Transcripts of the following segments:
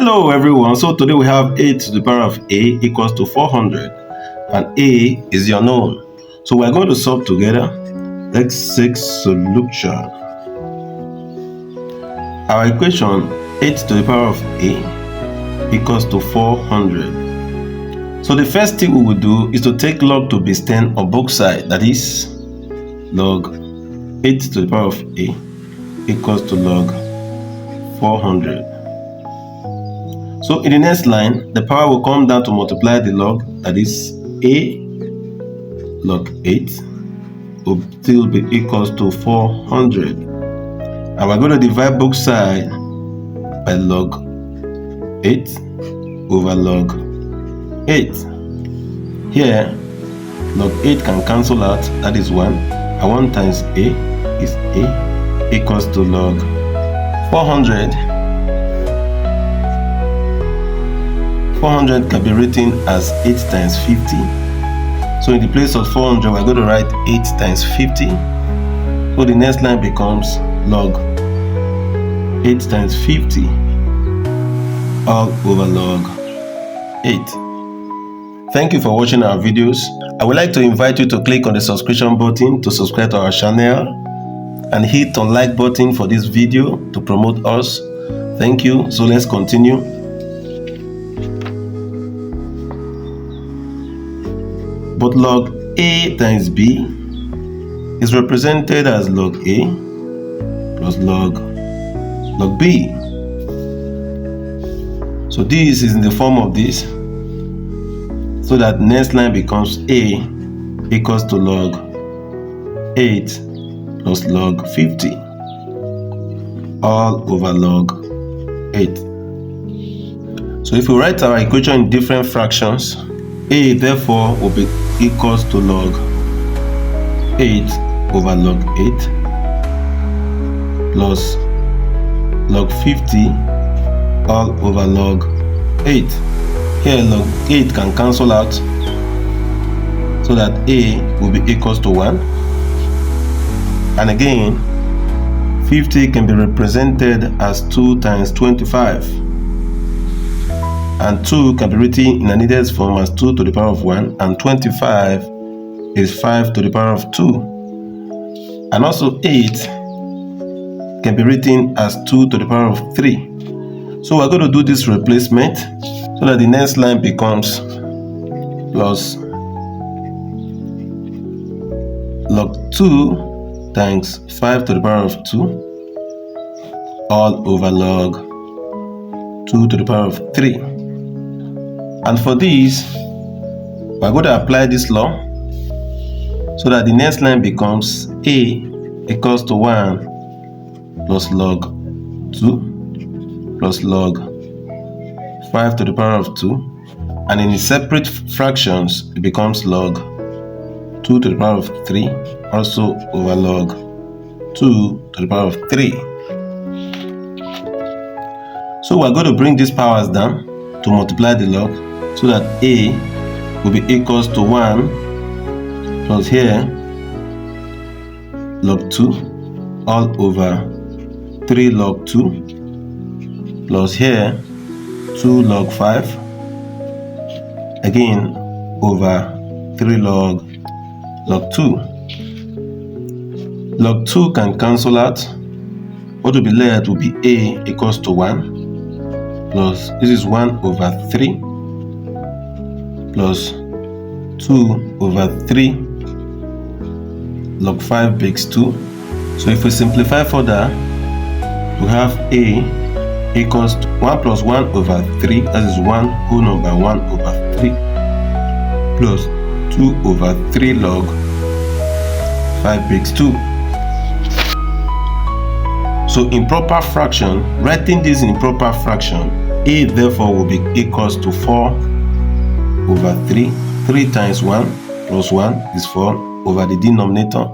Hello everyone, so today we have a to the power of a equals to 400 and a is the unknown. So we're going to solve together. X6 solution. Our equation 8 to the power of a equals to 400. So the first thing we will do is to take log to base 10 on both sides, that is log 8 to the power of a equals to log 400. So in the next line, the power will come down to multiply the log, that is a log 8 will still be equals to 400. And we're going to divide both sides by log 8 over log 8. Here, log 8 can cancel out, that is 1. And 1 times a is a equals to log 400. 400 can be written as 8 times 50. So in the place of 400, we're going to write 8 times 50. So the next line becomes log 8 times 50 all over log 8. Thank you for watching our videos. I would like to invite you to click on the subscription button to subscribe to our channel and hit on like button for this video to promote us. Thank you. So let's continue. But log a times b is represented as log a plus log b. So this is in the form of this, so that next line becomes a equals to log 8 plus log 50 all over log 8. So if we write our equation in different fractions, a therefore will be equals to log 8 over log 8 plus log 50 all over log 8. Here log 8 can cancel out, so that a will be equals to 1. And again, 50 can be represented as 2 times 25. And 2 can be written in an index form as 2 to the power of 1, and 25 is 5 to the power of 2. And also 8 can be written as 2 to the power of 3. So we're going to do this replacement so that the next line becomes plus log 2 times 5 to the power of 2 all over log 2 to the power of 3. And for this, we're going to apply this law so that the next line becomes a equals to 1 plus log 2 plus log 5 to the power of 2. And in the separate fractions, it becomes log 2 to the power of 3 also over log 2 to the power of 3. So we're going to bring these powers down to multiply the log, so that a will be equals to 1 plus here log 2 all over 3 log 2 plus here 2 log 5 again over 3 log 2. Log 2 can cancel out. What will be left will be a equals to 1 plus this is 1 over 3 plus 2 over 3 log 5 makes 2. So if we simplify further, we have a equals to 1 plus 1 over 3, that is 1 whole number 1 over 3 plus 2 over 3 log 5 makes 2. So in proper fraction, writing this in proper fraction, a therefore will be equals to 4 over 3. 3 times 1 plus 1 is 4 over the denominator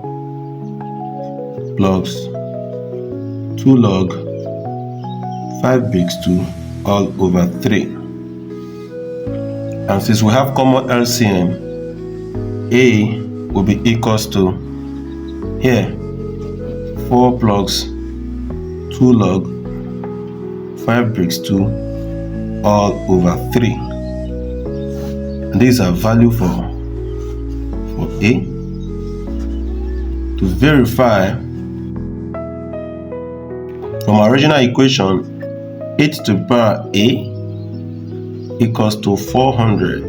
plus 2 log 5 makes 2 all over 3. And since we have common LCM, a will be equals to here 4 plus 2 log 5 makes 2 all over 3. And this is a value for A. To verify, from our original equation, 8 to the power A equals to 400.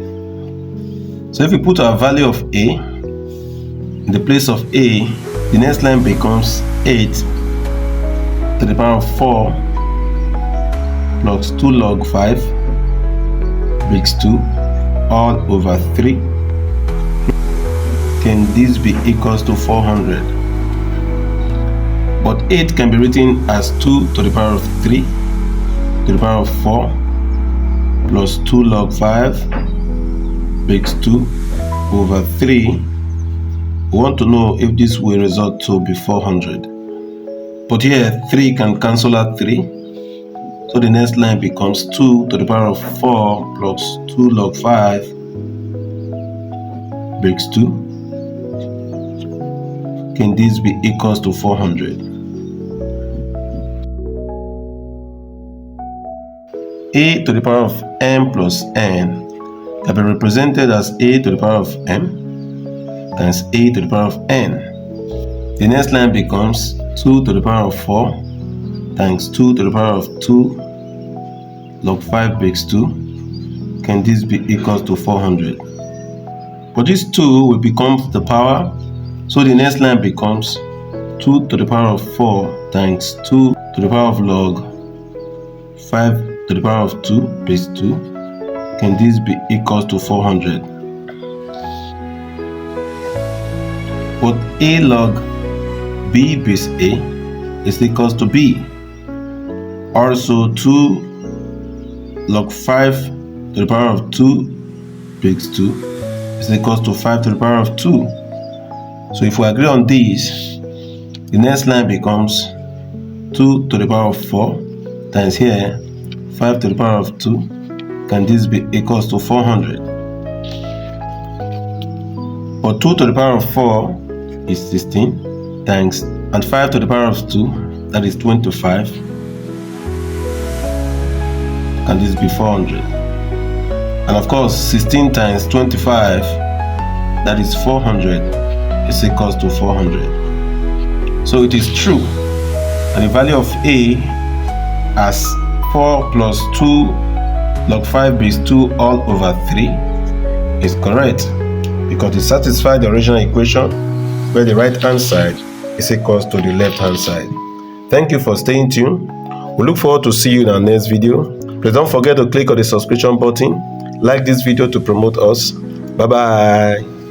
So if we put our value of A in the place of A, the next line becomes 8 to the power of 4 plus 2 log 5 brings 2 all over 3. Can this be equals to 400? But 8 can be written as 2 to the power of 3 to the power of 4 plus 2 log 5 makes 2 over 3. We want to know if this will result to be 400. But here 3 can cancel out 3. So the next line becomes 2 to the power of 4 plus 2 log 5 makes 2. Can this be equals to 400? A to the power of m plus n can be represented as A to the power of m times A to the power of n. The next line becomes 2 to the power of 4 times 2 to the power of 2 log 5 makes 2. Can this be equals to 400? But this 2 will become the power, so the next line becomes 2 to the power of 4 times 2 to the power of log 5 to the power of 2 base 2. Can this be equals to 400? But A log B base A is equals to B. Also 2 log 5 to the power of 2 base 2 is equals to 5 to the power of 2. So if we agree on this, the next line becomes 2 to the power of 4 times here 5 to the power of 2. Can this be equals to 400? But 2 to the power of 4 is 16 times, and 5 to the power of 2, that is 25. Can this be 400? And of course 16 times 25, that is 400, is equals to 400. So it is true and the value of A as 4 plus 2 log 5 base 2 all over 3 is correct, because it satisfies the original equation where the right hand side is equals to the left hand side. Thank you for staying tuned. We look forward to see you in our next video. Please don't forget to click on the subscription button, like this video to promote us. Bye bye.